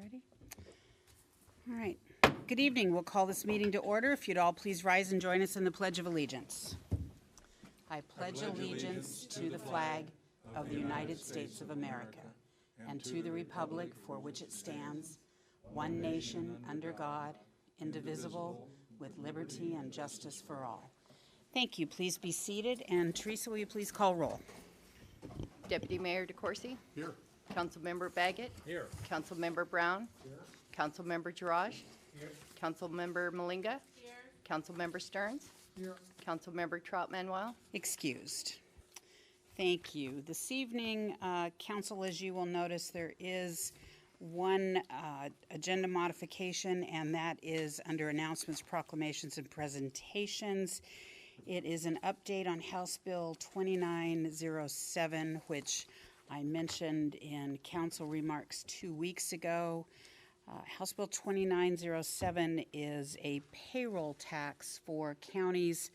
Ready? All right. Good evening. We'll call this meeting to order. If you'd all please rise and join us in the Pledge of Allegiance. I pledge allegiance to the flag of the United States of America and to the republic for which it stands, one nation under God, indivisible, with liberty and justice for all. Thank you. Please be seated. And Teresa, will you please call roll? Deputy Mayor DeCoursey. Here. Councilmember Baggett. Here. Councilmember Brown. Here. Councilmember Girage. Here. Councilmember Malinga. Here. Councilmember Stearns. Here. Councilmember Trout-Manuel. Excused. Thank you. This evening, Council, as you will notice, there is one agenda modification, and that is under announcements, proclamations, and presentations. It is an update on House Bill 2907, which I mentioned in council remarks 2 weeks ago. House Bill 2907 is a payroll tax for counties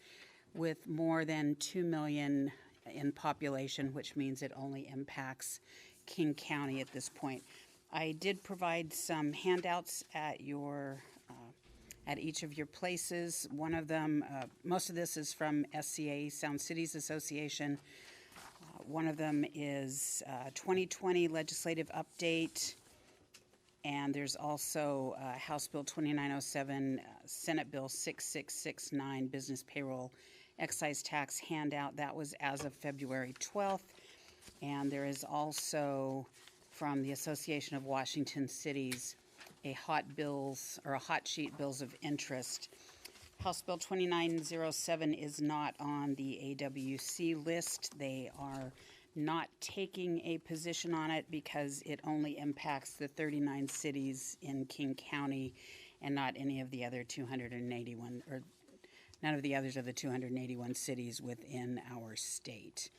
with more than 2 million in population, which means it only impacts King County at this point. I did provide some handouts at each of your places. One of them, most of this is from SCA, Sound Cities Association. One of them is 2020 legislative update, and there's also House Bill 2907, Senate Bill 6669, business payroll excise tax handout. That was as of February 12th. And there is also from the Association of Washington Cities a hot sheet bills of interest. House Bill 2907 is not on the AWC list. They are not taking a position on it because it only impacts the 39 cities in King County and not any of the other 281, or none of the others of the 281 cities within our state.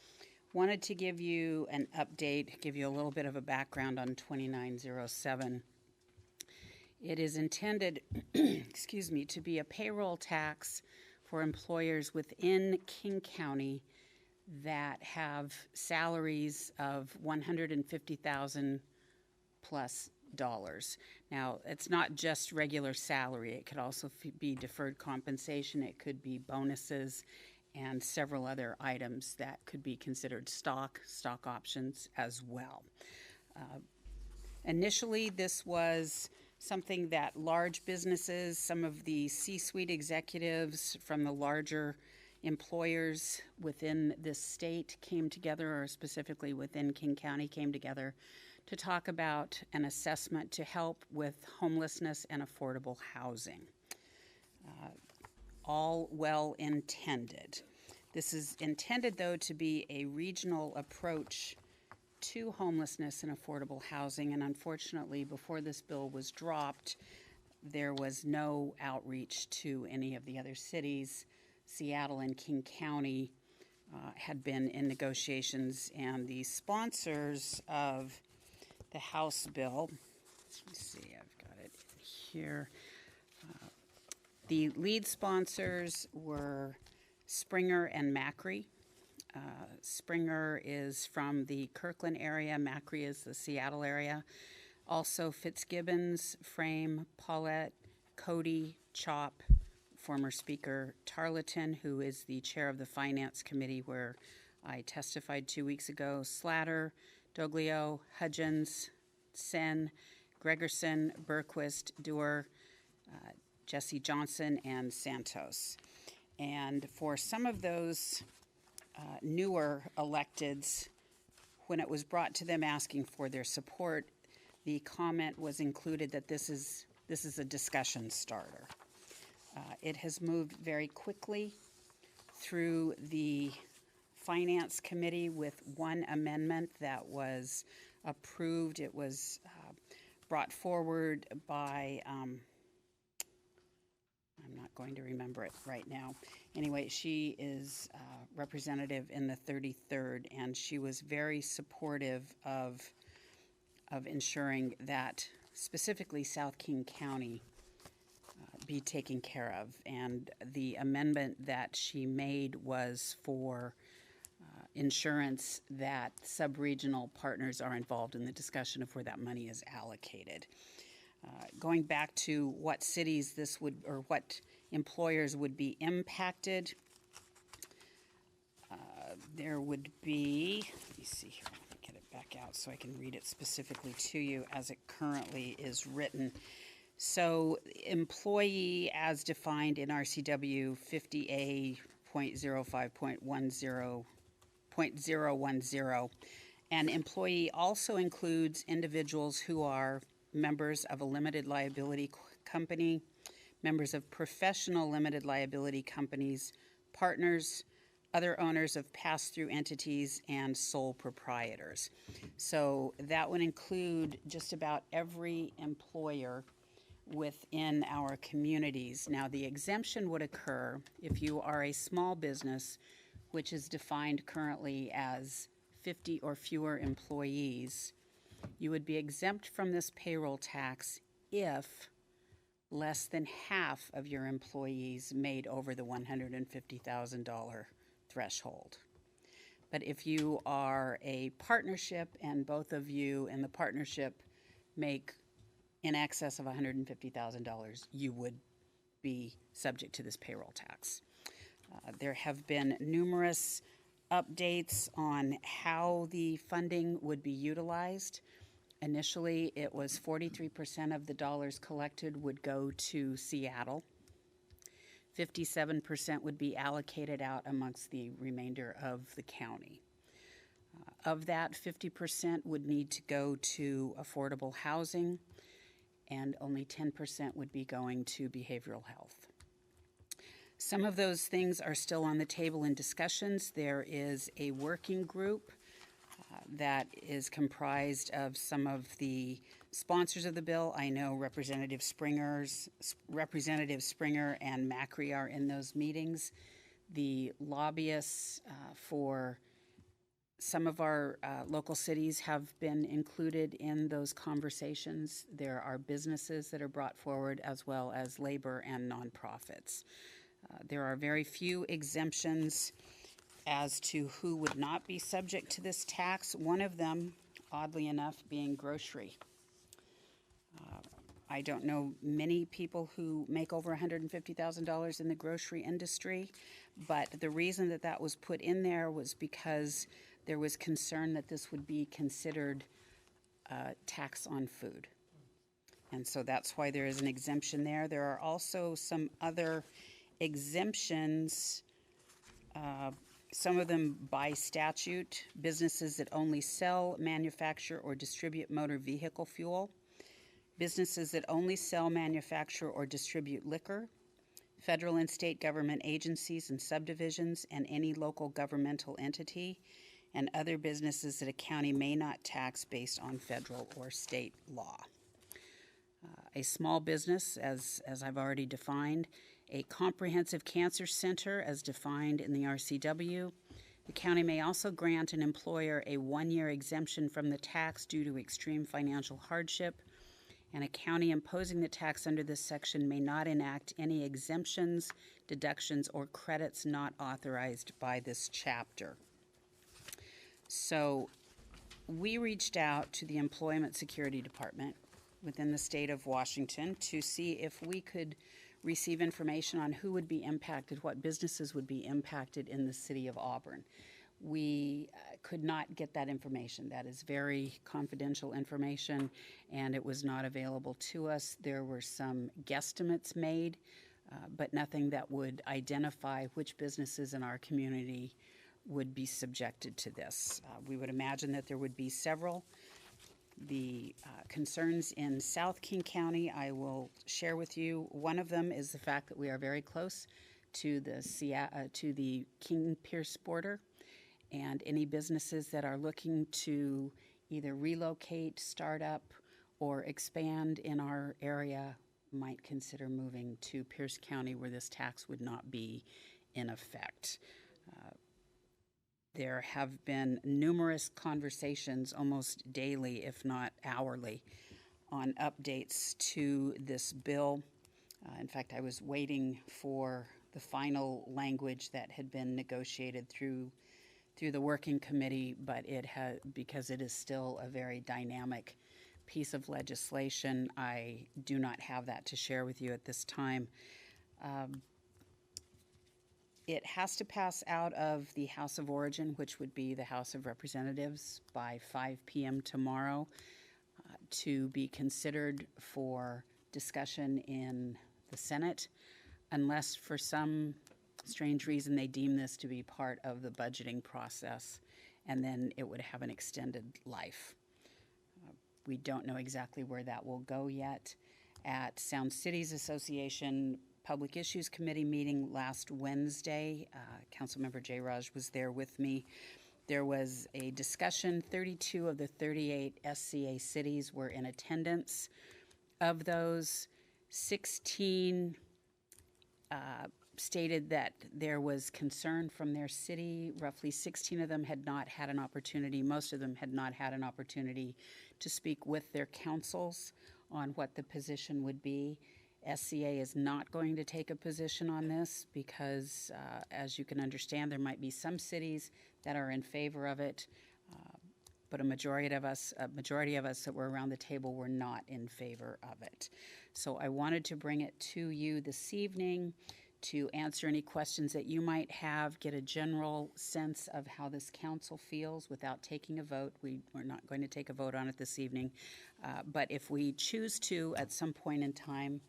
Wanted to give you an update, give you a little bit of a background on 2907. It is intended, to be a payroll tax for employers within King County that have salaries of $150,000 plus dollars. Now, it's not just regular salary. It could also be deferred compensation. It could be bonuses and several other items that could be considered stock options as well. Initially, this was something that large businesses, some of the C-suite executives from the larger employers within this state came together, or specifically within King County came together to talk about an assessment to help with homelessness and affordable housing. All well intended. This is intended, though, to be a regional approach to homelessness and affordable housing, and unfortunately, before this bill was dropped, there was no outreach to any of the other cities. Seattle and King County had been in negotiations, and the sponsors of the House bill, let me see, I've got it here. The lead sponsors were Springer and Macri. Springer is from the Kirkland area, Macri is the Seattle area. Also Fitzgibbons, Frame, Paulette, Cody, Chop, former Speaker Tarleton, who is the chair of the Finance Committee where I testified 2 weeks ago, Slatter, Doglio, Hudgens, Sen, Gregerson, Berquist, Dewar, Jesse Johnson, and Santos. And for some of those newer electeds, when it was brought to them asking for their support, the comment was included that this is a discussion starter. It has moved very quickly through the Finance Committee with one amendment that was approved. It was brought forward by, I'm not going to remember it right now. Anyway, she is representative in the 33rd, and she was very supportive of ensuring that specifically South King County be taken care of. And the amendment that she made was for insurance that sub-regional partners are involved in the discussion of where that money is allocated. Going back to what cities this would, or what employers would be impacted, there would be, let me see here, let me get it back out so I can read it specifically to you as it currently is written. So employee as defined in RCW 50A.05.10.010, and employee also includes individuals who are members of a limited liability company, members of professional limited liability companies, partners, other owners of pass-through entities, and sole proprietors. So that would include just about every employer within our communities. Now, the exemption would occur if you are a small business, which is defined currently as 50 or fewer employees. You would be exempt from this payroll tax if less than half of your employees made over the $150,000 threshold. But if you are a partnership and both of you in the partnership make in excess of $150,000, you would be subject to this payroll tax. There have been numerous updates on how the funding would be utilized. Initially, it was 43% of the dollars collected would go to Seattle. 57% would be allocated out amongst the remainder of the county. Of that, 50% would need to go to affordable housing, and only 10% would be going to behavioral health. Some of those things are still on the table in discussions. There is a working group that is comprised of some of the sponsors of the bill. I know Representative Springer and Macri are in those meetings. The lobbyists for some of our local cities have been included in those conversations. There are businesses that are brought forward, as well as labor and nonprofits. There are very few exemptions as to who would not be subject to this tax. One of them, oddly enough, being grocery. I don't know many people who make over $150,000 in the grocery industry, but the reason that that was put in there was because there was concern that this would be considered a tax on food. And so that's why there is an exemption there. There are also some other exemptions, some of them by statute: businesses that only sell, manufacture, or distribute motor vehicle fuel, businesses that only sell, manufacture, or distribute liquor, federal and state government agencies and subdivisions, and any local governmental entity, and other businesses that a county may not tax based on federal or state law. A small business, as I've already defined, a comprehensive cancer center as defined in the RCW. The county may also grant an employer a 1-year exemption from the tax due to extreme financial hardship, and a county imposing the tax under this section may not enact any exemptions, deductions, or credits not authorized by this chapter. So we reached out to the Employment Security Department within the state of Washington to see if we could receive information on who would be impacted, what businesses would be impacted in the city of Auburn. We could not get that information. That is very confidential information, and it was not available to us. There were some guesstimates made, but nothing that would identify which businesses in our community would be subjected to this. We would imagine that there would be several. The concerns in South King County, I will share with you. One of them is the fact that we are very close to the King-Pierce border, and any businesses that are looking to either relocate, start up, or expand in our area might consider moving to Pierce County, where this tax would not be in effect. There have been numerous conversations almost daily, if not hourly, on updates to this bill. In fact, I was waiting for the final language that had been negotiated through the working committee, but because it is still a very dynamic piece of legislation. I do not have that to share with you at this time. It has to pass out of the House of Origin, which would be the House of Representatives, by 5 p.m. tomorrow to be considered for discussion in the Senate, unless for some strange reason they deem this to be part of the budgeting process, and then it would have an extended life. We don't know exactly where that will go yet. At Sound Cities Association Public Issues Committee meeting last Wednesday, Councilmember J. Raj was there with me. There was a discussion. 32 of the 38 SCA cities were in attendance. Of those, 16 stated that there was concern from their city. Roughly 16 of them had not had an opportunity, most of them had not had an opportunity to speak with their councils on what the position would be. SCA is not going to take a position on this because, as you can understand, there might be some cities that are in favor of it, but a majority of us that were around the table were not in favor of it. So I wanted to bring it to you this evening to answer any questions that you might have, get a general sense of how this council feels without taking a vote. We're not going to take a vote on it this evening, but if we choose to at some point in time,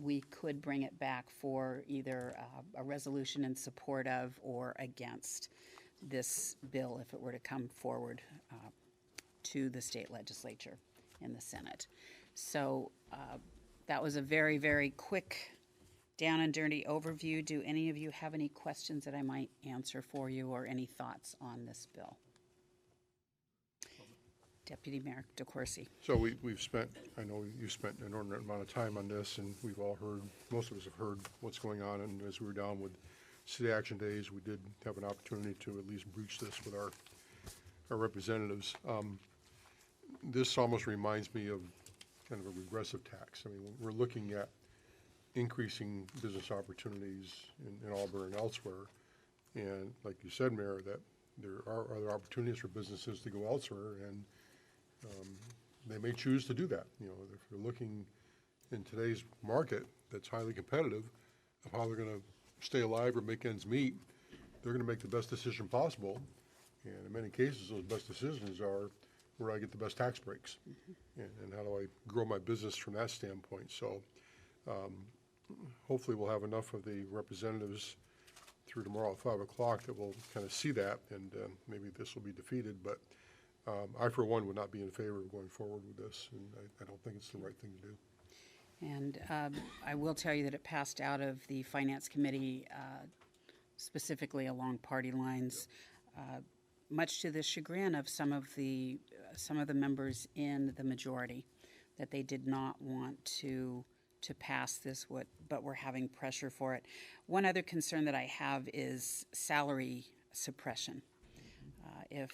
we could bring it back for either a resolution in support of or against this bill if it were to come forward to the state legislature in the Senate. So that was a very, very quick down and dirty overview. Do any of you have any questions that I might answer for you or any thoughts on this bill? Deputy Mayor DeCoursey. So we've spent, I know you spent an inordinate amount of time on this, and we've all heard, most of us have heard what's going on, and as we were down with City Action Days, we did have an opportunity to at least breach this with our representatives. This almost reminds me of kind of a regressive tax. I mean, we're looking at increasing business opportunities in Auburn and elsewhere, and like you said, Mayor, that there are other opportunities for businesses to go elsewhere, and they may choose to do that. You know, if you're looking in today's market that's highly competitive of how they're going to stay alive or make ends meet, they're going to make the best decision possible. And in many cases, those best decisions are where do I get the best tax breaks, and how do I grow my business from that standpoint. So hopefully we'll have enough of the representatives through tomorrow at 5 o'clock that will kind of see that, and maybe this will be defeated. But I, for one, would not be in favor of going forward with this, and I don't think it's the right thing to do. And I will tell you that it passed out of the Finance Committee specifically along party lines, much to the chagrin of some of the members in the majority, that they did not want to pass this, but we're having pressure for it. One other concern that I have is salary suppression. If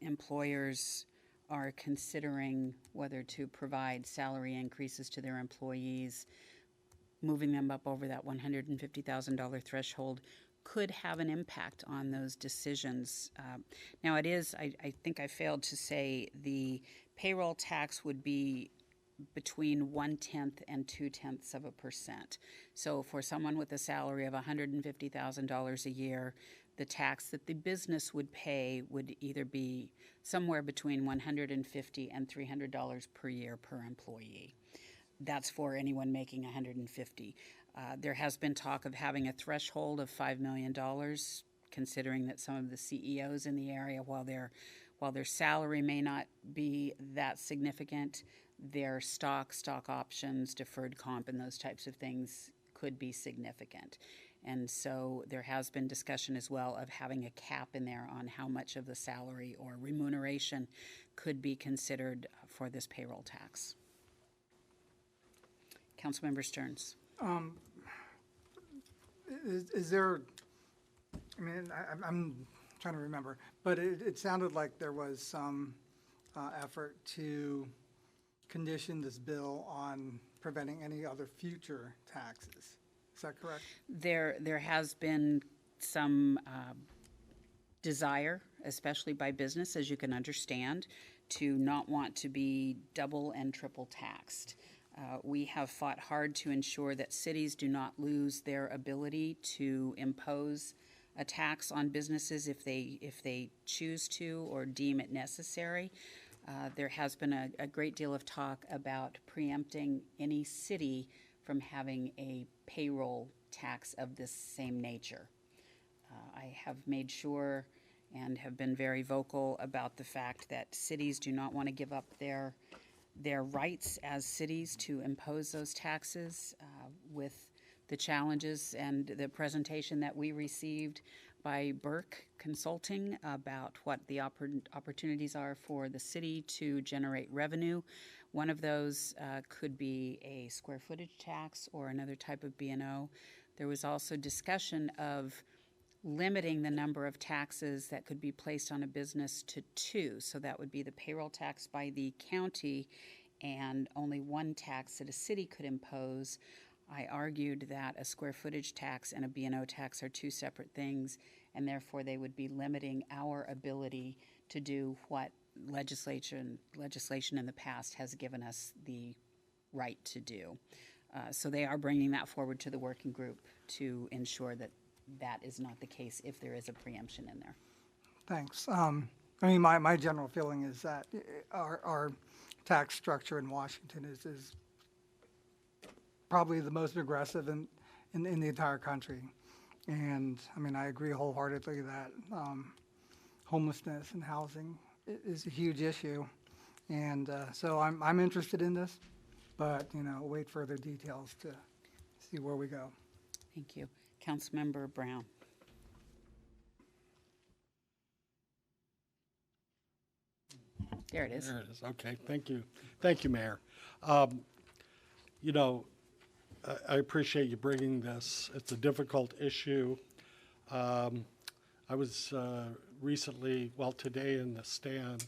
employers are considering whether to provide salary increases to their employees, moving them up over that $150,000 threshold could have an impact on those decisions. Now it is, I think I failed to say, the payroll tax would be between 1/10 and 0.2%. So for someone with a salary of $150,000 a year, the tax that the business would pay would either be somewhere between $150 and $300 per year per employee. That's for anyone making $150,000. There has been talk of having a threshold of $5 million, considering that some of the CEOs in the area, while their salary may not be that significant, their stock options, deferred comp, and those types of things could be significant. And so there has been discussion as well of having a cap in there on how much of the salary or remuneration could be considered for this payroll tax. Councilmember Stearns. Is there, I mean, I'm trying to remember, but it sounded like there was some effort to condition this bill on preventing any other future taxes. Is that correct? There has been some desire, especially by business, as you can understand, to not want to be double and triple taxed. We have fought hard to ensure that cities do not lose their ability to impose a tax on businesses if they choose to or deem it necessary. There has been a great deal of talk about preempting any city from having a payroll tax of this same nature. I have made sure and have been very vocal about the fact that cities do not want to give up their rights as cities to impose those taxes with the challenges and the presentation that we received by Burke Consulting about what the opportunities are for the city to generate revenue. One of those could be a square footage tax or another type of B&O. There was also discussion of limiting the number of taxes that could be placed on a business to 2. So that would be the payroll tax by the county and only one tax that a city could impose. I argued that a square footage tax and a B&O tax are 2 separate things, and therefore they would be limiting our ability to do what legislation in the past has given us the right to do. So they are bringing that forward to the working group to ensure that that is not the case if there is a preemption in there. Thanks. I mean, my general feeling is that our tax structure in Washington is probably the most aggressive in the entire country. And, I mean, I agree wholeheartedly that homelessness and housing is a huge issue. And so I'm interested in this, but, wait further details to see where we go. Thank you. Councilmember Brown. There it is. There it is. Okay, thank you. Thank you, Mayor. I appreciate you bringing this. It's a difficult issue. I was recently, today in the Stand,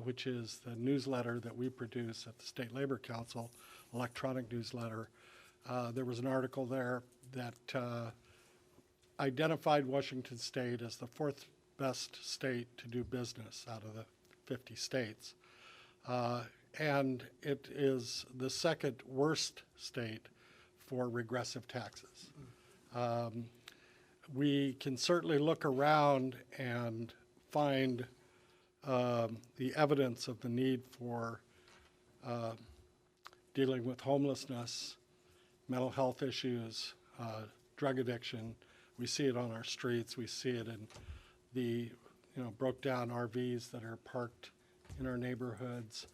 which is the newsletter that we produce at the State Labor Council, electronic newsletter. There was an article there that identified Washington State as the 4th best state to do business out of the 50 states. And it is the 2nd worst state for regressive taxes. We can certainly look around and find the evidence of the need for dealing with homelessness, mental health issues, drug addiction. We see it on our streets. We see it in the broke down RVs that are parked in our neighborhoods.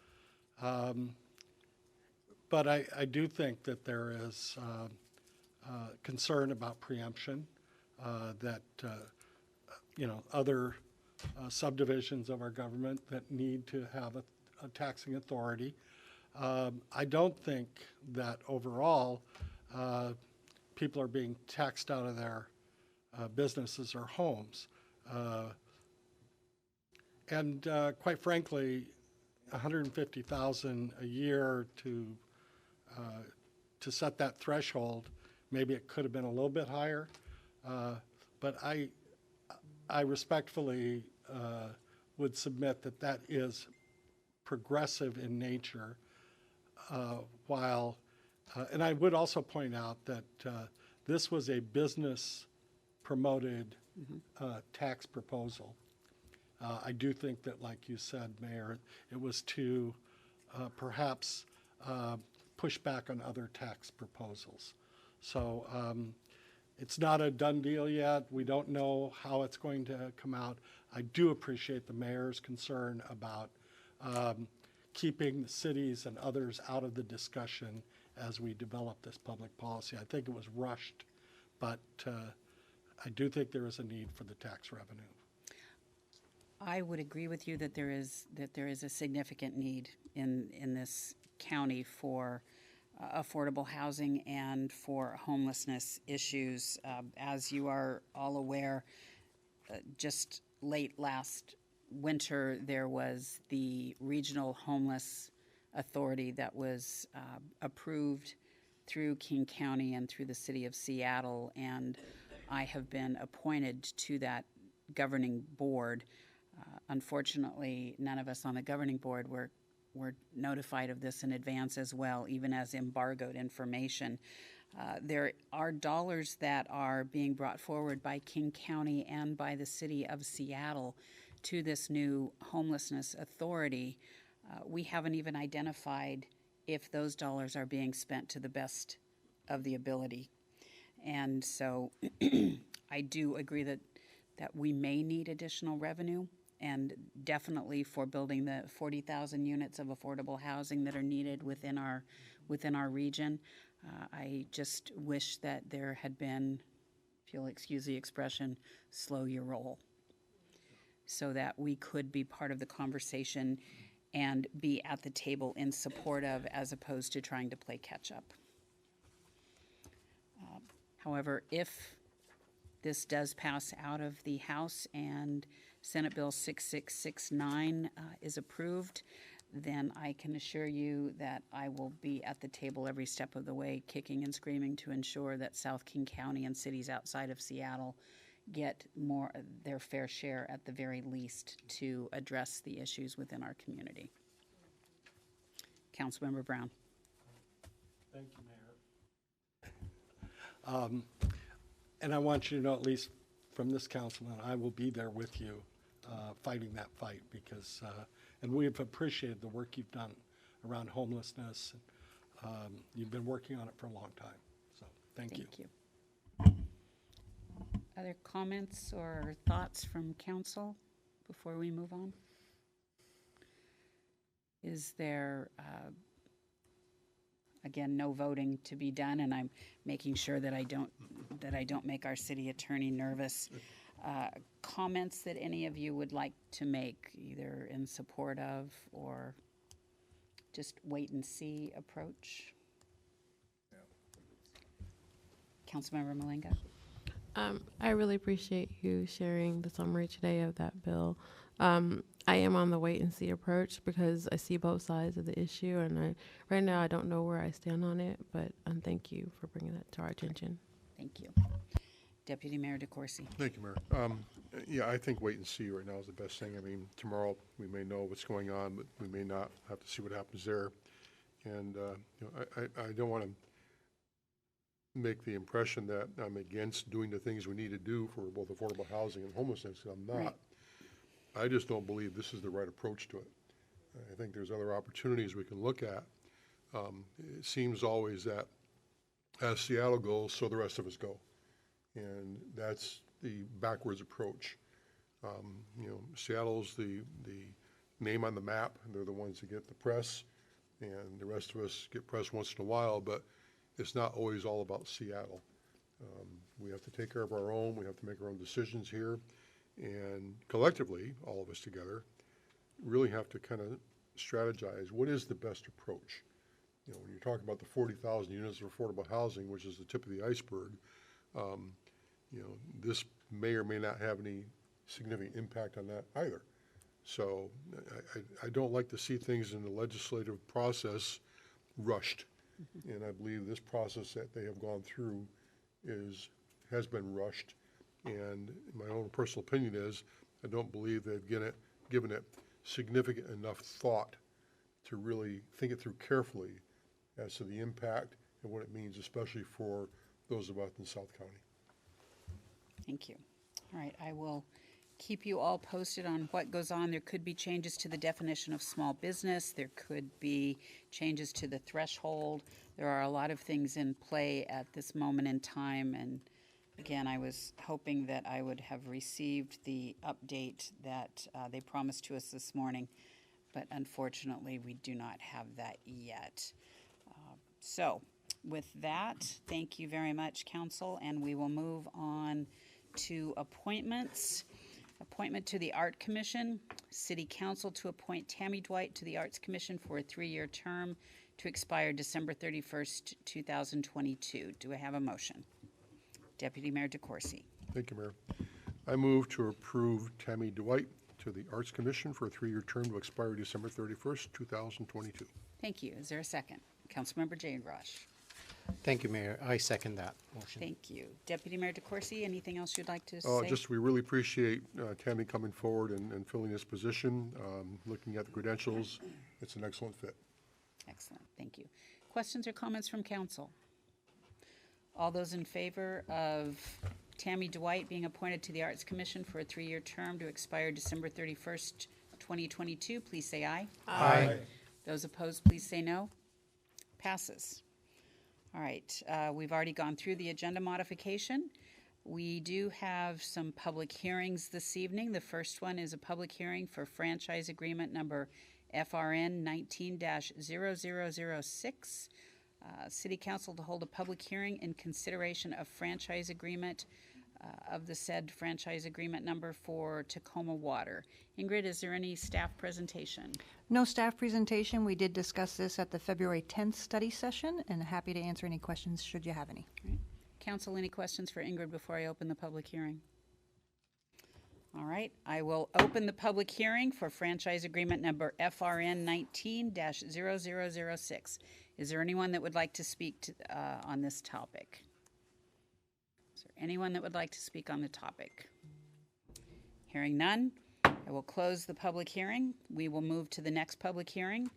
But I do think that there is concern about preemption, that other subdivisions of our government that need to have a taxing authority. I don't think that overall people are being taxed out of their businesses or homes. And quite frankly, $150,000 a year to set that threshold, maybe it could have been a little bit higher. But I respectfully would submit that that is progressive in nature, and I would also point out that this was a business-promoted tax proposal. I do think that, like you said, Mayor, it was to perhaps push back on other tax proposals. So it's not a done deal yet. We don't know how it's going to come out. I do appreciate the mayor's concern about keeping the cities and others out of the discussion as we develop this public policy. I think it was rushed, but I do think there is a need for the tax revenue. I would agree with you that there is a significant need in this county for affordable housing and for homelessness issues. As you are all aware, just late last winter, there was the Regional Homeless Authority that was approved through King County and through the city of Seattle, and I have been appointed to that governing board. Unfortunately, none of us on the governing board were notified of this in advance as well, even as embargoed information. There are dollars that are being brought forward by King County and by the city of Seattle to this new homelessness authority. We haven't even identified if those dollars are being spent to the best of the ability. And so I do agree that we may need additional revenue, and definitely for building the 40,000 units of affordable housing that are needed within our region. I just wish that there had been, if you'll excuse the expression, slow your roll, so that we could be part of the conversation and be at the table in support of, as opposed to trying to play catch up. However, if this does pass out of the House and Senate Bill 6669 is approved, then I can assure you that I will be at the table every step of the way, kicking and screaming to ensure that South King County and cities outside of Seattle get their fair share, at the very least, to address the issues within our community. Councilmember Brown. Thank you, Mayor. And I want you to know, at least from this councilman, I will be there with you fighting that fight, because, and we have appreciated the work you've done around homelessness. You've been working on it for a long time, so thank you. Thank you. Other comments or thoughts from council before we move on? Is there, again, no voting to be done, and I'm making sure that I don't make our city attorney nervous. Comments that any of you would like to make, either in support of or just wait and see approach? Councilmember Malinga. I really appreciate you sharing the summary today of that bill. I am on the wait and see approach because I see both sides of the issue, and right now I don't know where I stand on it, but thank you for bringing that to our attention. Thank you. Deputy Mayor DeCoursey. Thank you, Mayor. Yeah, I think wait and see right now is the best thing. I mean, tomorrow we may know what's going on, but we may not. Have to see what happens there. And I don't want to make the impression that I'm against doing the things we need to do for both affordable housing and homelessness. I'm not. Right. I just don't believe this is the right approach to it. I think there's other opportunities we can look at. It seems always that as Seattle goes, so the rest of us go. And that's the backwards approach. Seattle's the name on the map. They're the ones that get the press, and the rest of us get press once in a while, but it's not always all about Seattle. We have to take care of our own. We have to make our own decisions here. And collectively, all of us together, really have to kind of strategize what is the best approach. When you're talking about the 40,000 units of affordable housing, which is the tip of the iceberg, this may or may not have any significant impact on that either. So I don't like to see things in the legislative process rushed. And I believe this process that they have gone through has been rushed. And my own personal opinion is I don't believe they've given it significant enough thought to really think it through carefully as to the impact and what it means, especially for those of us in South County. Thank you. All right, I will keep you all posted on what goes on. There could be changes to the definition of small business. There could be changes to the threshold. There are a lot of things in play at this moment in time. And again, I was hoping that I would have received the update that they promised to us this morning, but unfortunately, we do not have that yet. So with that, thank you very much, Council, and we will move on to appointments. Appointment to the Art Commission. City Council to appoint Tammy Dwight to the Arts Commission for a 3-year term to expire December 31st, 2022. Do I have a motion? Deputy Mayor DeCoursey. Thank you, Mayor. I move to approve Tammy Dwight to the Arts Commission for a 3-year term to expire December 31st, 2022. Thank you. Is there a second? Councilmember Jane Grosh. Thank you, Mayor. I second that motion. Thank you. Deputy Mayor DeCoursey, anything else you'd like to say? Just, we really appreciate Tammy coming forward and filling this position. Looking at the credentials, it's an excellent fit. Excellent, thank you. Questions or comments from council? All those in favor of Tammy Dwight being appointed to the Arts Commission for a 3-year term to expire December 31st, 2022, please say aye. Aye. Those opposed, please say no. Passes. All right, we've already gone through the agenda modification. We do have some public hearings this evening. The first one is a public hearing for franchise agreement number FRN 19-0006. City Council to hold a public hearing in consideration of franchise agreement of the said franchise agreement number for Tacoma Water. Ingrid, is there any staff presentation? No staff presentation. We did discuss this at the February 10th study session, and happy to answer any questions should you have any. All right. Council, any questions for Ingrid before I open the public hearing? All right, I will open the public hearing for franchise agreement number FRN 19-0006. Is there anyone that would like to speak to, on this topic? Is there anyone that would like to speak on the topic? Hearing none, I will close the public hearing. We will move to the next public hearing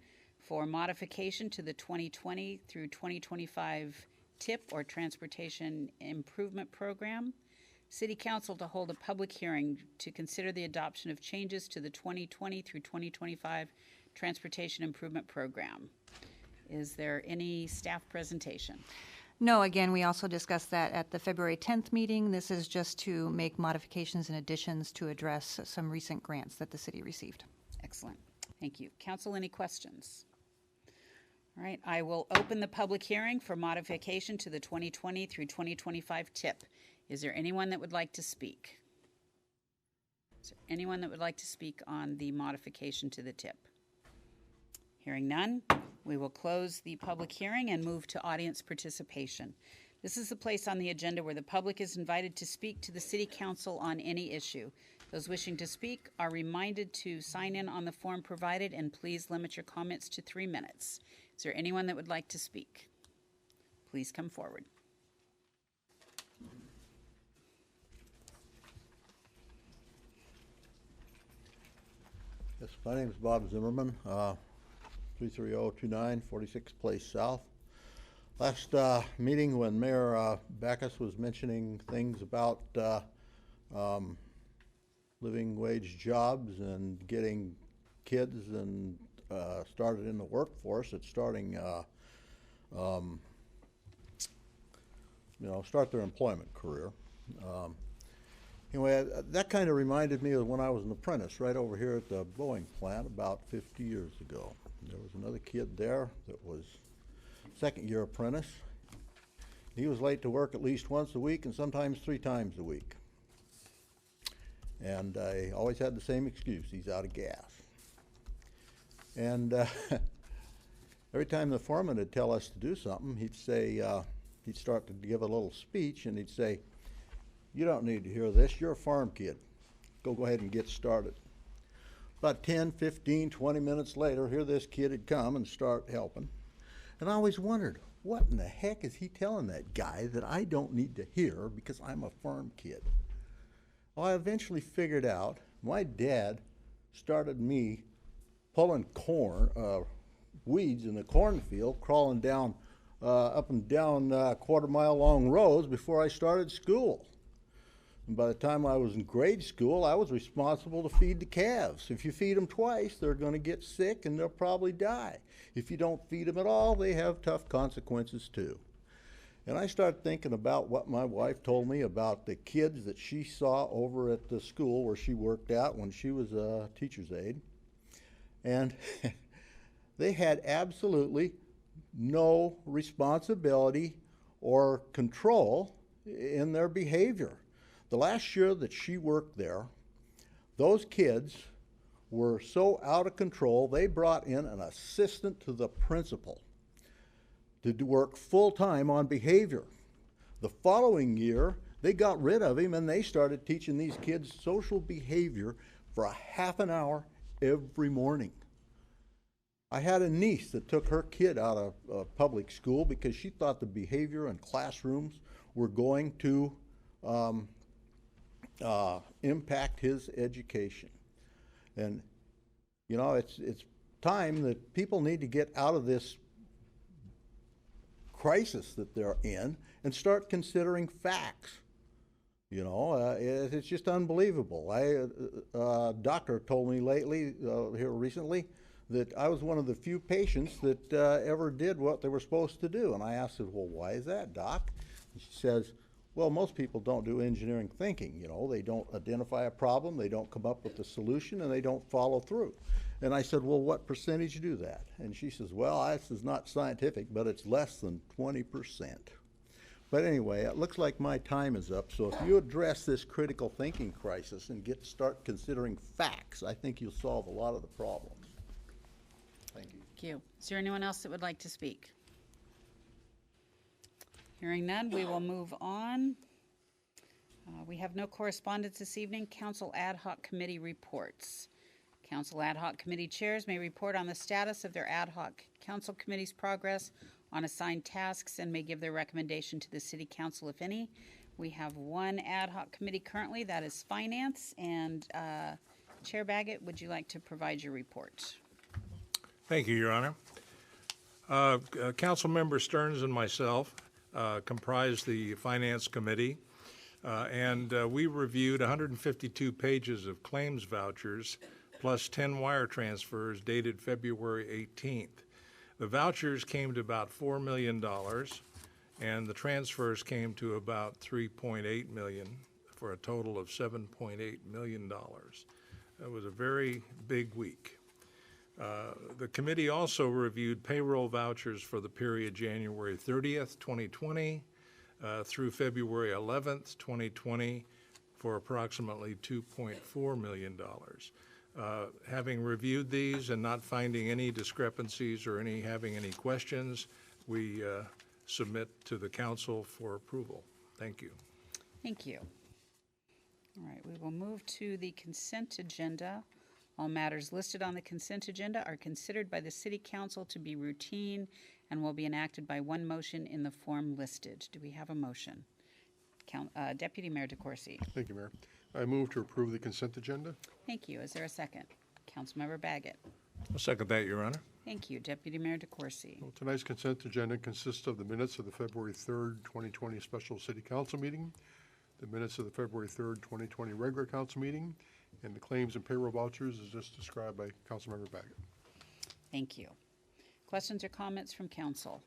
for modification to the 2020 through 2025 TIP or Transportation Improvement Program. City Council to hold a public hearing to consider the adoption of changes to the 2020 through 2025 Transportation Improvement Program. Is there any staff presentation? No, again, we also discussed that at the February 10th meeting. This is just to make modifications and additions to address some recent grants that the city received. Excellent. Thank you. Council, any questions? All right, I will open the public hearing for modification to the 2020 through 2025 TIP. Is there anyone that would like to speak? Is there anyone that would like to speak on the modification to the TIP? Hearing none, we will close the public hearing and move to audience participation. This is the place on the agenda where the public is invited to speak to the City Council on any issue. Those wishing to speak are reminded to sign in on the form provided, and please limit your comments to 3 minutes. Is there anyone that would like to speak? Please come forward. Yes, my name is Bob Zimmerman, 33029 46th Place South. Last meeting when Mayor Backus was mentioning things about living wage jobs and getting kids and started in the workforce, it's starting, start their employment career. Anyway, that kind of reminded me of when I was an apprentice right over here at the Boeing plant about 50 years ago. There was another kid there that was second-year apprentice. He was late to work at least once a week and sometimes 3 times a week. And I always had the same excuse: he's out of gas. And every time the foreman would tell us to do something, he'd say, he'd start to give a little speech, and he'd say, "You don't need to hear this. You're a farm kid. Go ahead and get started." About 10, 15, 20 minutes later, here this kid had come and start helping. And I always wondered, what in the heck is he telling that guy that I don't need to hear because I'm a farm kid? Well, I eventually figured out my dad started me pulling corn, weeds in the cornfield, crawling down, up and down quarter-mile long roads before I started school. And by the time I was in grade school, I was responsible to feed the calves. If you feed them twice, they're going to get sick and they'll probably die. If you don't feed them at all, they have tough consequences too. And I started thinking about what my wife told me about the kids that she saw over at the school where she worked at when she was a teacher's aide. And they had absolutely no responsibility or control in their behavior. The last year that she worked there, those kids were so out of control, they brought in an assistant to the principal to work full-time on behavior. The following year, they got rid of him and they started teaching these kids social behavior for a half an hour every morning. I had a niece that took her kid out of public school because she thought the behavior in classrooms were going to impact his education. And, you know, it's time that people need to get out of this crisis that they're in and start considering facts. You know, it's just unbelievable. A doctor told me lately, here recently, that I was one of the few patients that ever did what they were supposed to do. And I asked her, well, why is that, doc? And she says, well, most people don't do engineering thinking. You know, they don't identify a problem, they don't come up with a solution, and they don't follow through. And I said, well, what percentage do that? And she says, well, this is not scientific, but it's less than 20%. But anyway, it looks like my time is up. So if you address this critical thinking crisis and start considering facts, I think you'll solve a lot of the problems. Thank you. Thank you. Is there anyone else that would like to speak? Hearing none, we will move on. We have no correspondence this evening. Council ad hoc committee reports. Council ad hoc committee chairs may report on the status of their ad hoc council committee's progress on assigned tasks and may give their recommendation to the city council, if any. We have one ad hoc committee currently, that is finance, and Chair Baggett, would you like to provide your report? Thank you, Your Honor. Councilmember Stearns and myself comprise the Finance Committee, and we reviewed 152 pages of claims vouchers plus 10 wire transfers dated February 18th. The vouchers came to about $4 million, and the transfers came to about $3.8 million, for a total of $7.8 million. It was a very big week. The committee also reviewed payroll vouchers for the period January 30th, 2020 through February 11th, 2020 for approximately $2.4 million. Having reviewed these and not finding any discrepancies or having any questions, we submit to the council for approval. Thank you. Thank you. All right, we will move to the consent agenda. All matters listed on the consent agenda are considered by the City Council to be routine and will be enacted by one motion in the form listed. Do we have a motion? Deputy Mayor DeCoursey. Thank you, Mayor. I move to approve the consent agenda. Thank you. Is there a second? Councilmember Baggett. I'll second that, Your Honor. Thank you. Deputy Mayor DeCoursey. Well, tonight's consent agenda consists of the minutes of the February 3rd, 2020 special city council meeting, the minutes of the February 3rd, 2020 regular council meeting, and the claims and payroll vouchers as just described by Councilmember Baggett. Thank you. Questions or comments from council?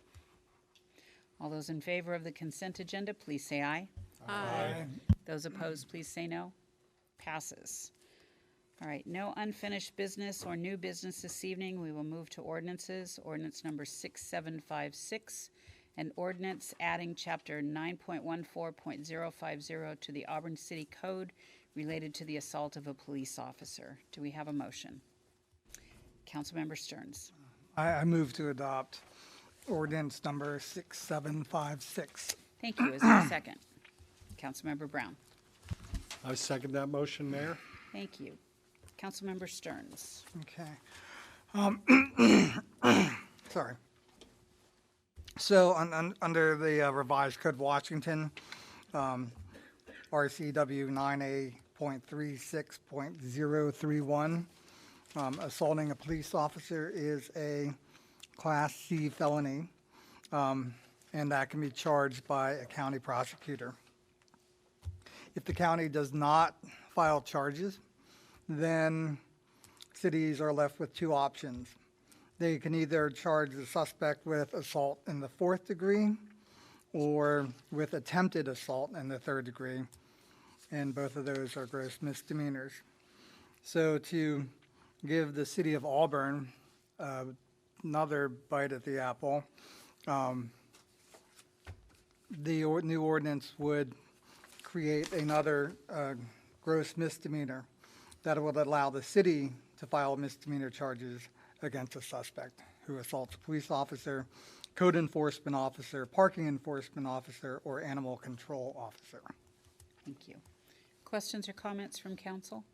All those in favor of the consent agenda, please say aye. Aye. Those opposed, please say no. Passes. All right, no unfinished business or new business this evening. We will move to ordinances. Ordinance number 6756, an ordinance adding chapter 9.14.050 to the Auburn City Code related to the assault of a police officer. Do we have a motion? Councilmember Stearns. I move to adopt ordinance number 6756. Thank you. Is there a second? Councilmember Brown. I second that motion, Mayor. Thank you. Councilmember Stearns. Okay. Sorry. So under the revised Code of Washington, RCW 9A.36.031, assaulting a police officer is a Class C felony, and that can be charged by a county prosecutor. If the county does not file charges, then cities are left with two options. They can either charge the suspect with assault in the 4th degree or with attempted assault in the 3rd degree, and both of those are gross misdemeanors. So to give the city of Auburn another bite at the apple, the new ordinance would create another gross misdemeanor that would allow the city to file misdemeanor charges against a suspect who assaults a police officer, code enforcement officer, parking enforcement officer, or animal control officer. Thank you. Questions or comments from council?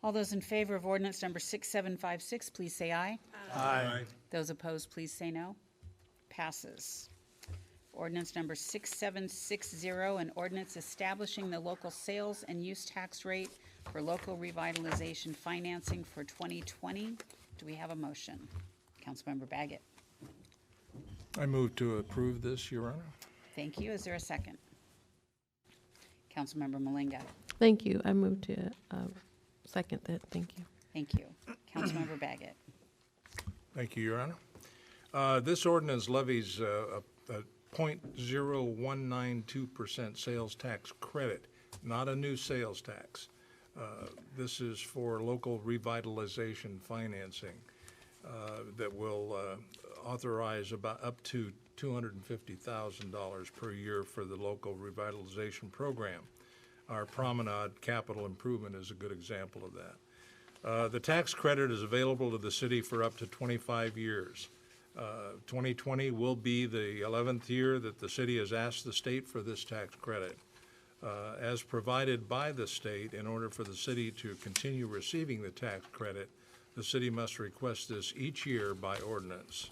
All those in favor of ordinance number 6756, please say aye. Aye. Those opposed, please say no. Passes. Ordinance number 6760, an ordinance establishing the local sales and use tax rate for local revitalization financing for 2020. Do we have a motion? Councilmember Baggett. I move to approve this, Your Honor. Thank you. Is there a second? Councilmember Malinga. Thank you. I move to second that. Thank you. Thank you. Councilmember Baggett. Thank you, Your Honor. This ordinance levies a 0.0192% sales tax credit, not a new sales tax. This is for local revitalization financing that will authorize about up to $250,000 per year for the local revitalization program. Our Promenade Capital Improvement is a good example of that. The tax credit is available to the city for up to 25 years. 2020 will be the 11th year that the city has asked the state for this tax credit. As provided by the state, in order for the city to continue receiving the tax credit, the city must request this each year by ordinance.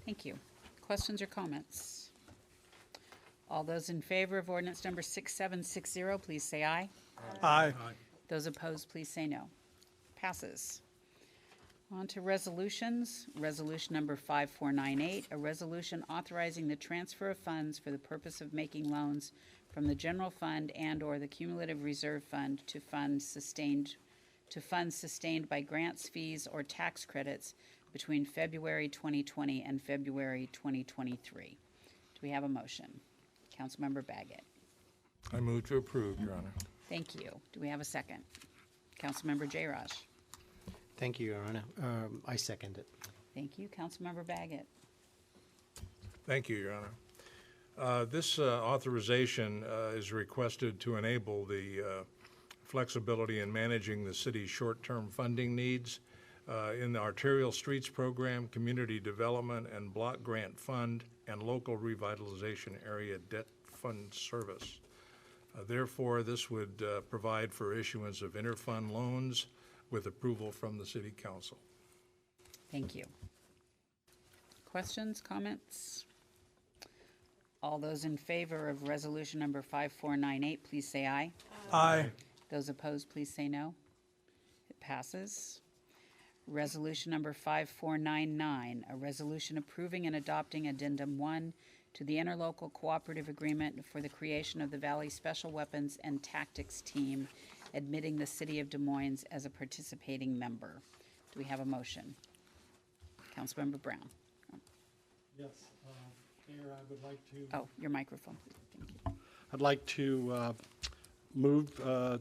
Thank you. Questions or comments? All those in favor of ordinance number 6760, please say aye. Aye. Those opposed, please say no. Passes. On to resolutions. Resolution number 5498, a resolution authorizing the transfer of funds for the purpose of making loans from the general fund and/or the cumulative reserve fund to funds sustained by grants, fees, or tax credits between February 2020 and February 2023. Do we have a motion? Councilmember Baggett. I move to approve, Your Honor. Thank you. Do we have a second? Councilmember Jayraj. Thank you, Your Honor. I second it. Thank you. Councilmember Baggett. Thank you, Your Honor. This authorization is requested to enable the flexibility in managing the city's short-term funding needs in the Arterial Streets Program, Community Development and Block Grant Fund, and Local Revitalization Area Debt Fund Service. Therefore, this would provide for issuance of interfund loans with approval from the City Council. Thank you. Questions, comments? All those in favor of resolution number 5498, please say aye. Aye. Those opposed, please say no. It passes. Resolution number 5499, a resolution approving and adopting Addendum 1 to the Interlocal Cooperative Agreement for the creation of the Valley Special Weapons and Tactics Team, admitting the City of Des Moines as a participating member. Do we have a motion? Councilmember Brown. Yes, Mayor, I would like to. Oh, your microphone, please. Thank you. I'd like to move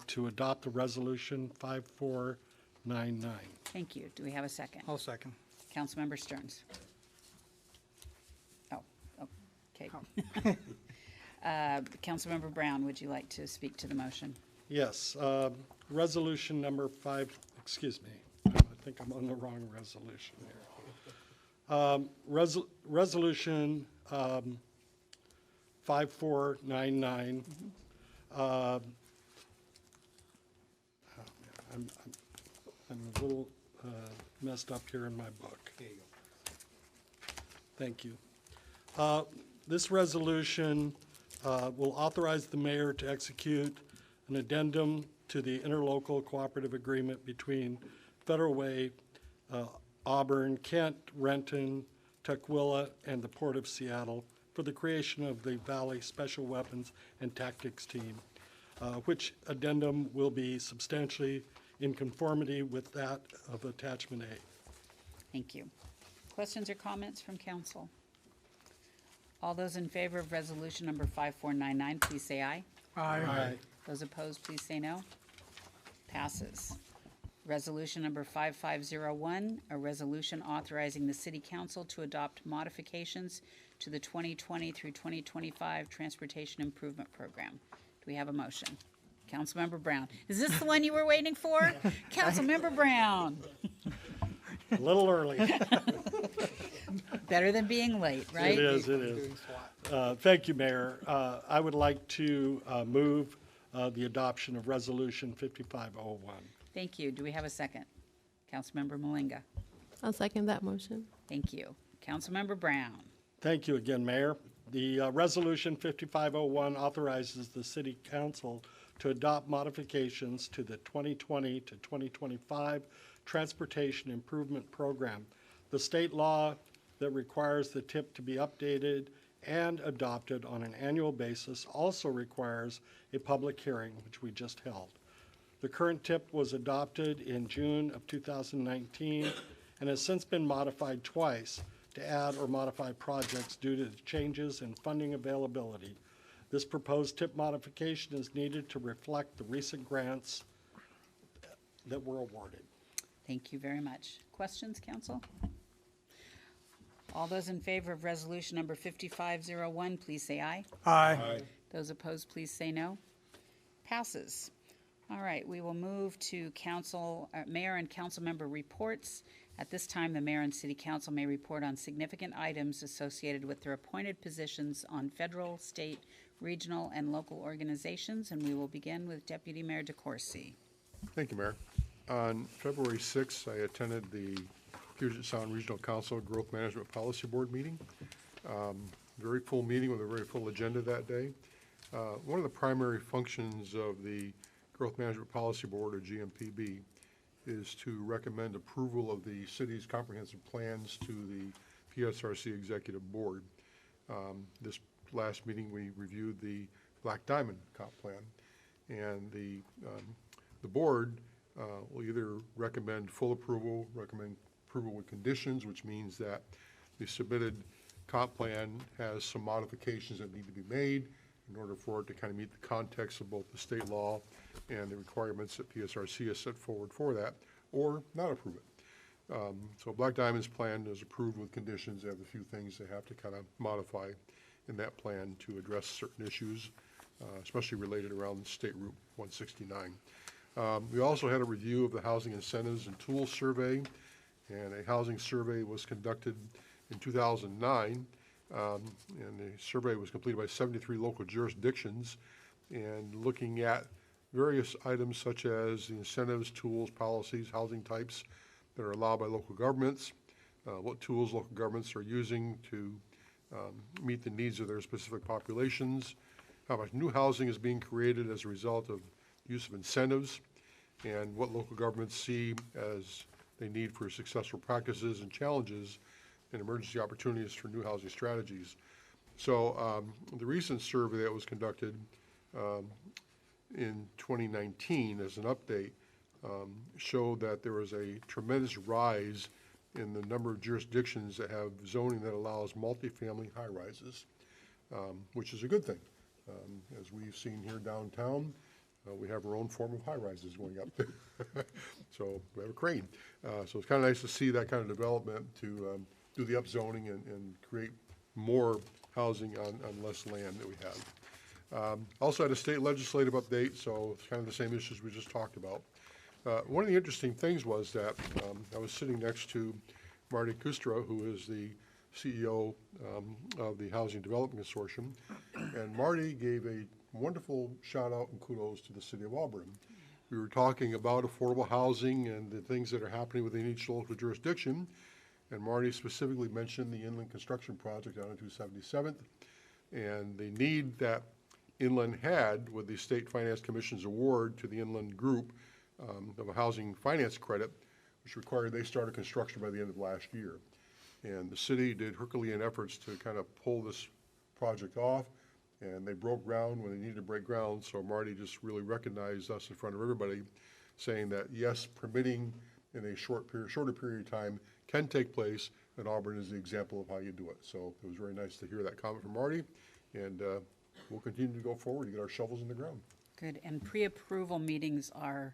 to adopt the resolution 5499. Thank you. Do we have a second? I'll second. Councilmember Stearns. Oh, okay. Councilmember Brown, would you like to speak to the motion? Yes, resolution number excuse me, I think I'm on the wrong resolution here. Resolution 5499. I'm a little messed up here in my book. Thank you. This resolution will authorize the mayor to execute an addendum to the interlocal cooperative agreement between Federal Way, Auburn, Kent, Renton, Tukwila, and the Port of Seattle for the creation of the Valley Special Weapons and Tactics Team, which addendum will be substantially in conformity with that of Attachment A. Thank you. Questions or comments from council? All those in favor of resolution number 5499, please say aye. Aye. Those opposed, please say no. Passes. Resolution number 5501, a resolution authorizing the City Council to adopt modifications to the 2020 through 2025 Transportation Improvement Program. Do we have a motion? Councilmember Brown. Is this the one you were waiting for? Councilmember Brown. A little early. Better than being late, right? It is, it is. Thank you, Mayor. I would like to move the adoption of Resolution 5501. Thank you. Do we have a second? Councilmember Malinga. I'll second that motion. Thank you. Councilmember Brown. Thank you again, Mayor. The Resolution 5501 authorizes the City Council to adopt modifications to the 2020 to 2025 Transportation Improvement Program. The state law that requires the TIP to be updated and adopted on an annual basis also requires a public hearing, which we just held. The current TIP was adopted in June of 2019 and has since been modified twice to add or modify projects due to changes in funding availability. This proposed TIP modification is needed to reflect the recent grants that were awarded. Thank you very much. Questions, council? All those in favor of resolution number 5501, please say aye. Aye. Those opposed, please say no. Passes. All right, we will move to mayor and council member reports. At this time, the mayor and city council may report on significant items associated with their appointed positions on federal, state, regional, and local organizations, and we will begin with Deputy Mayor DeCoursey. Thank you, Mayor. On February 6th, I attended the Puget Sound Regional Council Growth Management Policy Board meeting. Very full meeting with a very full agenda that day. One of the primary functions of the Growth Management Policy Board, or GMPB, is to recommend approval of the city's comprehensive plans to the PSRC Executive Board. This last meeting, we reviewed the Black Diamond comp plan, and the board will either recommend full approval, recommend approval with conditions, which means that the submitted comp plan has some modifications that need to be made in order for it to kind of meet the context of both the state law and the requirements that PSRC has set forward for that, or not approve it. So Black Diamond's plan is approved with conditions. They have a few things they have to kind of modify in that plan to address certain issues, especially related around State Route 169. We also had a review of the Housing Incentives and Tools Survey, and a housing survey was conducted in 2009, and the survey was completed by 73 local jurisdictions, and looking at various items such as the incentives, tools, policies, housing types that are allowed by local governments, what tools local governments are using to meet the needs of their specific populations, how much new housing is being created as a result of use of incentives, and what local governments see as they need for successful practices and challenges and emergency opportunities for new housing strategies. So the recent survey that was conducted in 2019 as an update showed that there was a tremendous rise in the number of jurisdictions that have zoning that allows multifamily high-rises, which is a good thing. As we've seen here downtown, we have our own form of high-rises going up there. So we have a crane. So it's kind of nice to see that kind of development to do the upzoning and create more housing on less land that we have. Also had a state legislative update, so it's kind of the same issues we just talked about. One of the interesting things was that I was sitting next to Marty Kustra, who is the CEO of the Housing Development Consortium, and Marty gave a wonderful shout out and kudos to the city of Auburn. We were talking about affordable housing and the things that are happening within each local jurisdiction, and Marty specifically mentioned the inland construction project down on 277th and the need that Inland had with the State Finance Commission's award to the Inland Group of a housing finance credit, which required they started construction by the end of last year. And the city did Herculean efforts to kind of pull this project off, and they broke ground when they needed to break ground. So Marty just really recognized us in front of everybody, saying that yes, permitting in a shorter period of time can take place, and Auburn is the example of how you do it. So it was very nice to hear that comment from Marty, and we'll continue to go forward to get our shovels in the ground. Good, and pre-approval meetings are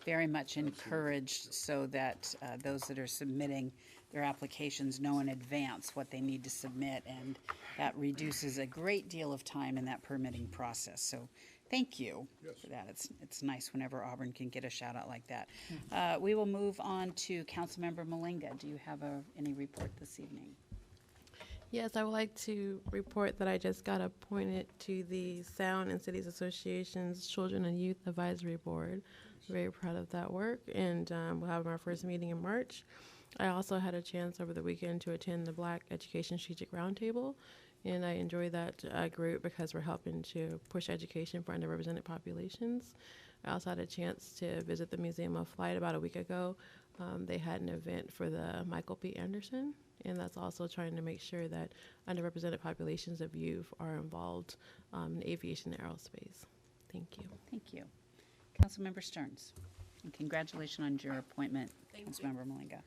very much encouraged so that those that are submitting their applications know in advance what they need to submit, and that reduces a great deal of time in that permitting process. So thank you for that. It's nice whenever Auburn can get a shout out like that. We will move on to Councilmember Malinga. Do you have any report this evening? Yes, I would like to report that I just got appointed to the Sound and Cities Association's Children and Youth Advisory Board. Very proud of that work, and we'll have our first meeting in March. I also had a chance over the weekend to attend the Black Education Strategic Roundtable, and I enjoy that group because we're helping to push education for underrepresented populations. I also had a chance to visit the Museum of Flight about a week ago. They had an event for the Michael P. Anderson, and that's also trying to make sure that underrepresented populations of youth are involved in aviation and aerospace. Thank you. Thank you. Councilmember Stearns, and congratulations on your appointment, Councilmember Malinga.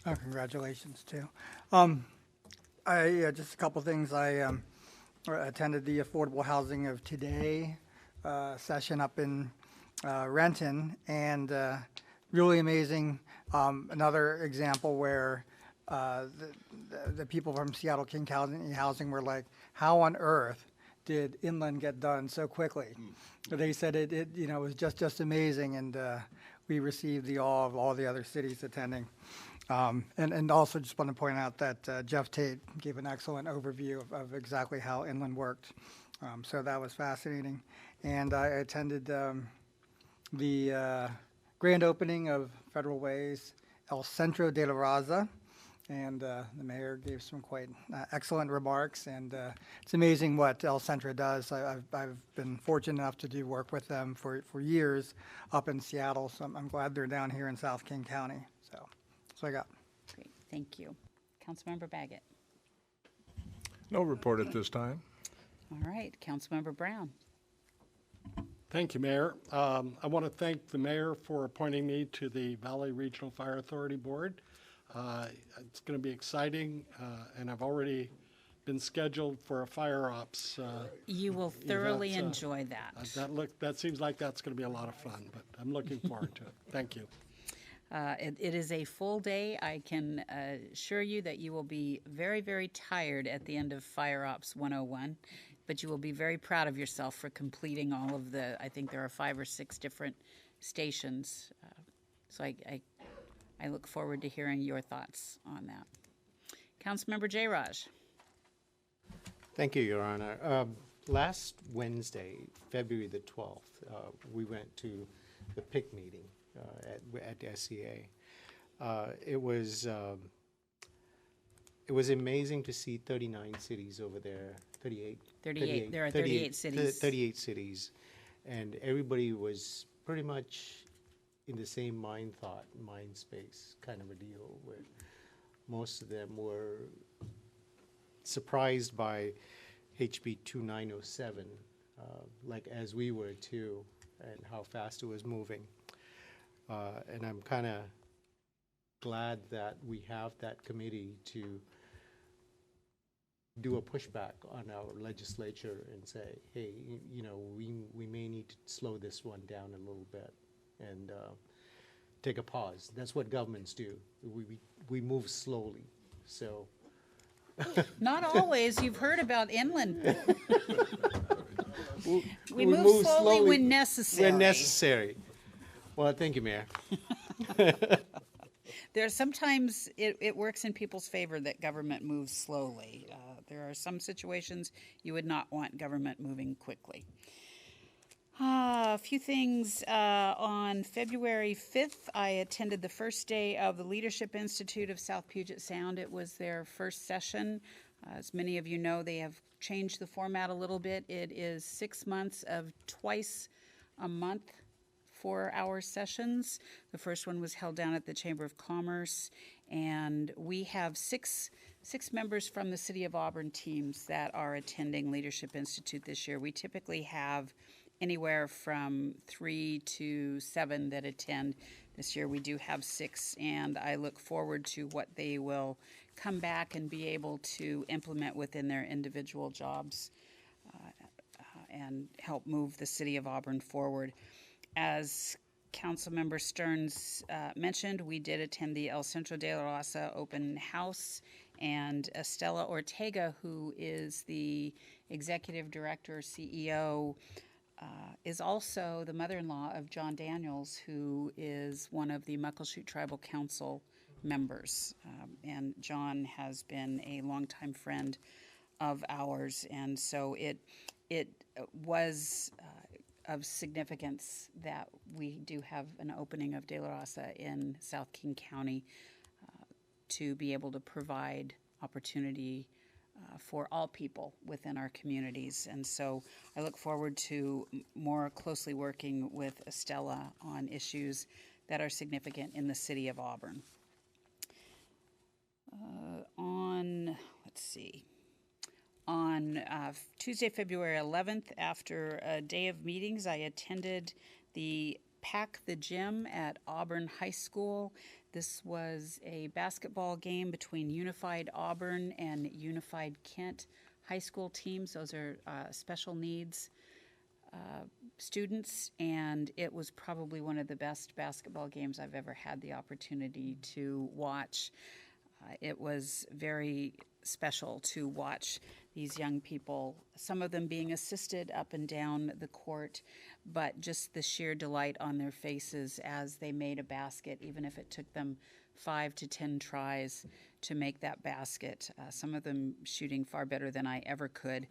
Oh, congratulations, too. Just a couple things. I attended the Affordable Housing of Today session up in Renton, and really amazing. Another example where the people from Seattle King Housing were like, how on earth did Inland get done so quickly? They said it was just amazing, and we received the awe of all the other cities attending. And also just want to point out that Jeff Tate gave an excellent overview of exactly how Inland worked. So that was fascinating. And I attended the grand opening of Federal Way's El Centro de la Raza, and the mayor gave some quite excellent remarks. And it's amazing what El Centro does. I've been fortunate enough to do work with them for years up in Seattle, so I'm glad they're down here in South King County. So that's what I got. Great, thank you. Councilmember Baggett. No report at this time. All right, Councilmember Brown. Thank you, Mayor. I want to thank the mayor for appointing me to the Valley Regional Fire Authority Board. It's going to be exciting, and I've already been scheduled for a fire ops. You will thoroughly enjoy that. That seems like that's going to be a lot of fun, but I'm looking forward to it. Thank you. It is a full day. I can assure you that you will be very, very tired at the end of Fire Ops 101, but you will be very proud of yourself for completing all of I think there are 5 or 6 different stations. So I look forward to hearing your thoughts on that. Councilmember J. Raj. Thank you, Your Honor. Last Wednesday, February the 12th, we went to the PIC meeting at SCA. It was amazing to see 39 cities over there, 38. There are 38 cities. 38 cities, and everybody was pretty much in the same mind space kind of a deal, where most of them were surprised by HB 2907, like as we were too, and how fast it was moving. And I'm kind of glad that we have that committee to do a pushback on our legislature and say, hey, we may need to slow this one down a little bit and take a pause. That's what governments do. We move slowly. So. Not always. You've heard about Inland. We move move slowly when necessary. When necessary. Well, thank you, Mayor. There's sometimes it works in people's favor that government moves slowly. There are some situations you would not want government moving quickly. A few things. On February 5th, I attended the first day of the Leadership Institute of South Puget Sound. It was their first session. As many of you know, they have changed the format a little bit. It is 6 months of twice a month 4-hour sessions. The first one was held down at the Chamber of Commerce, and we have six members from the City of Auburn teams that are attending Leadership Institute this year. We typically have anywhere from 3 to 7 that attend. This year we do have 6, and I look forward to what they will come back and be able to implement within their individual jobs and help move the City of Auburn forward. As Councilmember Stearns mentioned, we did attend the El Centro de la Raza open house, and Estela Ortega, who is the executive director, CEO, is also the mother-in-law of John Daniels, who is one of the Muckleshoot Tribal Council members. And John has been a longtime friend of ours, and so it was of significance that we do have an opening of De La Raza in South King County to be able to provide opportunity for all people within our communities. And so I look forward to more closely working with Estella on issues that are significant in the city of Auburn. On Tuesday, February 11th, after a day of meetings, I attended the Pack the Gym at Auburn High School. This was a basketball game between Unified Auburn and Unified Kent high school teams. Those are special needs students, and it was probably one of the best basketball games I've ever had the opportunity to watch. It was very special to watch these young people, some of them being assisted up and down the court, but just the sheer delight on their faces as they made a basket, even if it took them 5 to 10 tries to make that basket. Some of them shooting far better than I ever could.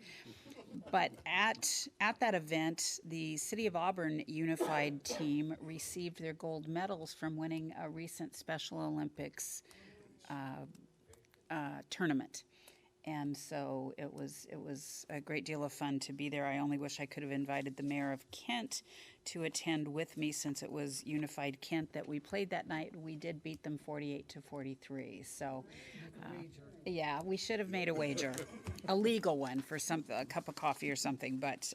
But at that event, the City of Auburn Unified team received their gold medals from winning a recent Special Olympics tournament. And so it was a great deal of fun to be there. I only wish I could have invited the mayor of Kent to attend with me, since it was Unified Kent that we played that night. We did beat them 48-43. So, yeah, we should have made a wager, a legal one for a cup of coffee or something. But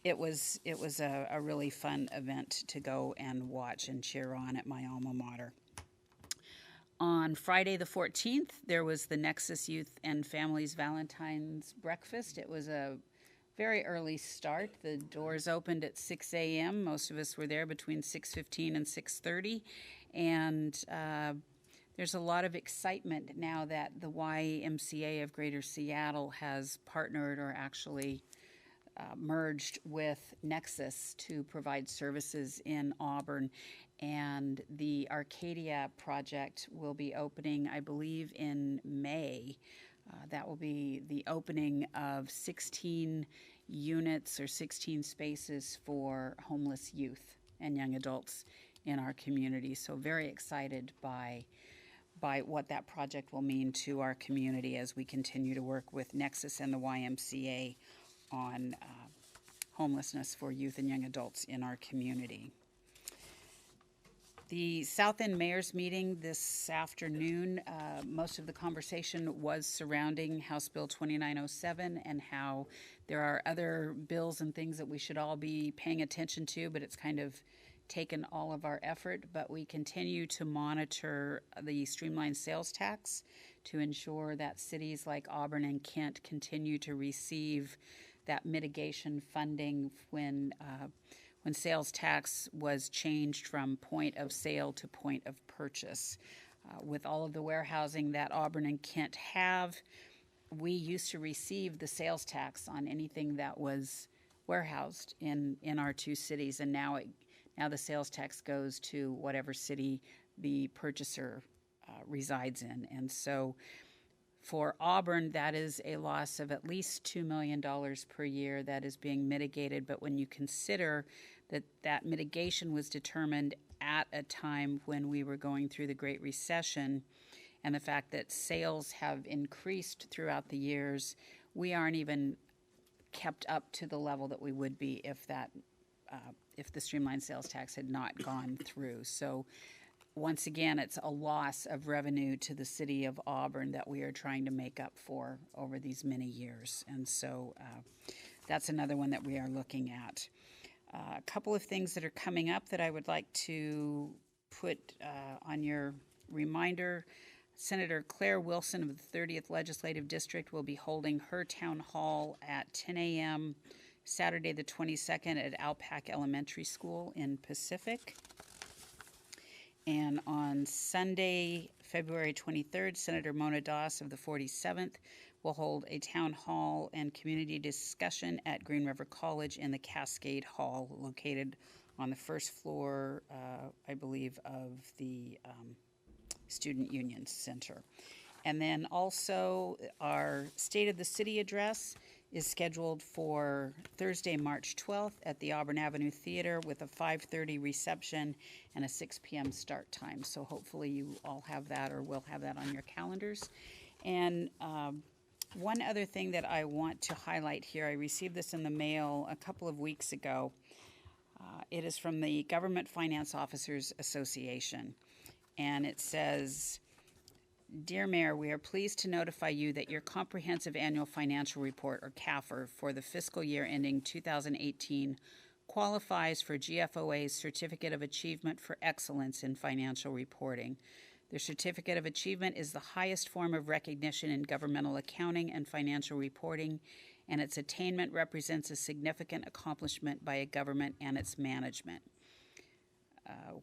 it was a really fun event to go and watch and cheer on at my alma mater. On Friday the 14th, there was the Nexus Youth and Families Valentine's Breakfast. It was a very early start. The doors opened at 6 a.m. Most of us were there between 6:15 and 6:30. And there's a lot of excitement now that the YMCA of Greater Seattle has partnered, or actually merged with Nexus to provide services in Auburn. And the Arcadia project will be opening, I believe, in May. That will be the opening of 16 units or 16 spaces for homeless youth and young adults in our community. So very excited by what that project will mean to our community as we continue to work with Nexus and the YMCA on homelessness for youth and young adults in our community. The South End Mayor's meeting this afternoon, most of the conversation was surrounding House Bill 2907 and how there are other bills and things that we should all be paying attention to, but it's kind of taken all of our effort. But we continue to monitor the streamlined sales tax to ensure that cities like Auburn and Kent continue to receive that mitigation funding when sales tax was changed from point of sale to point of purchase. With all of the warehousing that Auburn and Kent have, we used to receive the sales tax on anything that was warehoused in our two cities, and now the sales tax goes to whatever city the purchaser resides in. And so for Auburn, that is a loss of at least $2 million per year that is being mitigated. But when you consider that mitigation was determined at a time when we were going through the Great Recession, and the fact that sales have increased throughout the years, we aren't even kept up to the level that we would be if the streamlined sales tax had not gone through. So once again, it's a loss of revenue to the city of Auburn that we are trying to make up for over these many years. And so that's another one that we are looking at. A couple of things that are coming up that I would like to put on your reminder. Senator Claire Wilson of the 30th Legislative District will be holding her town hall at 10 a.m. Saturday the 22nd at Alpac Elementary School in Pacific. And on Sunday, February 23rd, Senator Mona Doss of the 47th will hold a town hall and community discussion at Green River College in the Cascade Hall, located on the first floor, I believe, of the Student Union Center. And then also our State of the City address is scheduled for Thursday, March 12th at the Auburn Avenue Theater with a 5:30 reception and a 6 p.m. start time. So hopefully you all have that or will have that on your calendars. And one other thing that I want to highlight here, I received this in the mail a couple of weeks ago. It is from the Government Finance Officers Association, and it says, "Dear Mayor, we are pleased to notify you that your Comprehensive Annual Financial Report, or CAFR, for the fiscal year ending 2018 qualifies for GFOA's Certificate of Achievement for Excellence in Financial Reporting. The Certificate of Achievement is the highest form of recognition in governmental accounting and financial reporting, and its attainment represents a significant accomplishment by a government and its management.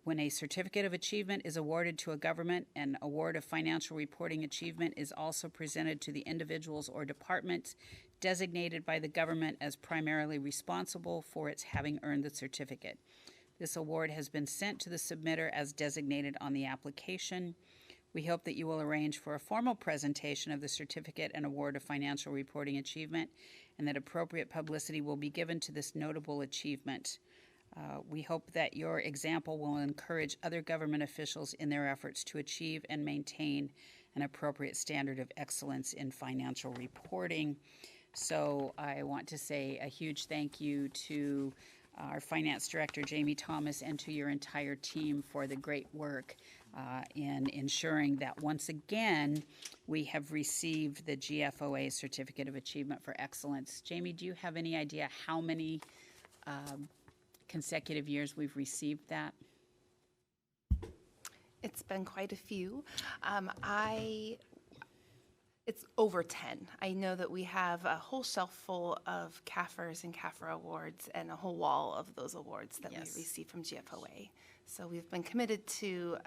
When a Certificate of Achievement is awarded to a government, an award of financial reporting achievement is also presented to the individuals or departments designated by the government as primarily responsible for its having earned the certificate. This award has been sent to the submitter as designated on the application. We hope that you will arrange for a formal presentation of the certificate and award of financial reporting achievement, and that appropriate publicity will be given to this notable achievement. We hope that your example will encourage other government officials in their efforts to achieve and maintain an appropriate standard of excellence in financial reporting." So I want to say a huge thank you to our Finance Director, Jamie Thomas, and to your entire team for the great work in ensuring that once again we have received the GFOA Certificate of Achievement for Excellence. Jamie, do you have any idea how many consecutive years we've received that? It's been quite a few. It's over 10. I know that we have a whole shelf full of CAFRs and CAFR awards and a whole wall of those awards that Yes. we receive from GFOA. So we've been committed to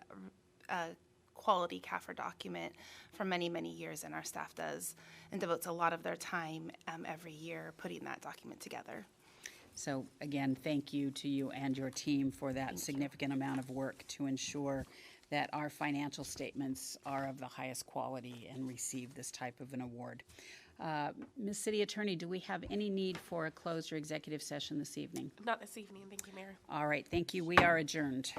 a quality CAFR document for many, many years, and our staff does and devotes a lot of their time every year putting that document together. So again, thank you to you and your team for that significant amount of work to ensure that our financial statements are of the highest quality and receive this type of an award. Ms. City Attorney, do we have any need for a closed or executive session this evening? Not this evening, thank you, Mayor. All right, thank you. We are adjourned.